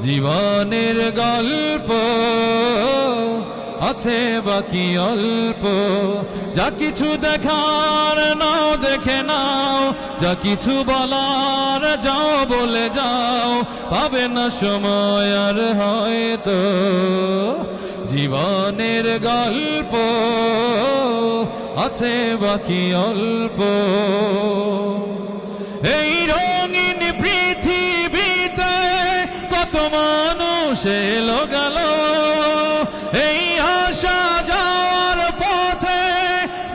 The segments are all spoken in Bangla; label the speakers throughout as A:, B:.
A: জীবনের গল্প আছে বাকি অল্প, যা কিছু দেখার নাও দেখে নাও, যা কিছু বলার যাও বলে যাও, পাবে না সময় আর হয়তো। জীবনের গল্প আছে বাকি অল্প। এই রঙিন পৃথিবীতে কত মানুষ এলো গেল, এই আসা যাওয়ার পথে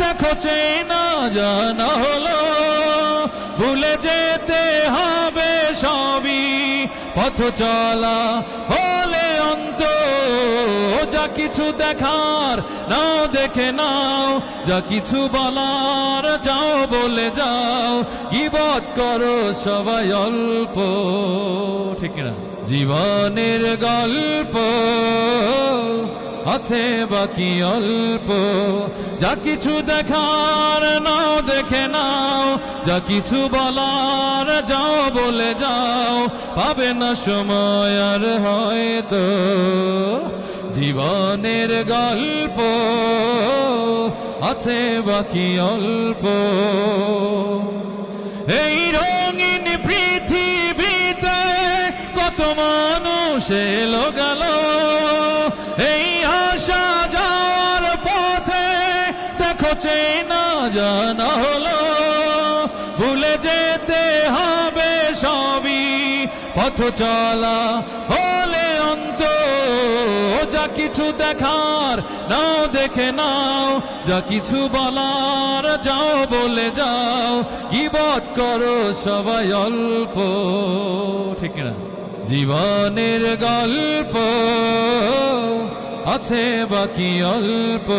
A: দেখো চেনা জানা হলো। ভুলে যেতে হবে সবই, পথ চলা হলে অন্ত। যা কিছু দেখার নাও দেখে নাও, যা কিছু বলার যাও বলে যাও, গীবত করো সবাই অল্প। ঠিক না? জীবনের গল্প আছে বাকি অল্প, যা কিছু দেখার নাও দেখে নাও, যা কিছু বলার যাও বলে যাও, পাবে না সময় আর হয়তো। জীবনের গল্প আছে বাকি অল্প। এই রঙিন পৃথিবীতে কত মানুষ এলো গেল, এই আসা যাওয়ার পথে দেখো চেনা জানা হলো। ভুলে যেতে হবে সবই, পথ চলা হলে অন্ত। যা কিছু দেখার নাও দেখে নাও, যা কিছু বলার যাও বলে যাও, গীবত করো সবাই অল্প। ঠিক না? জীবনের গল্প আছে বাকি অল্প।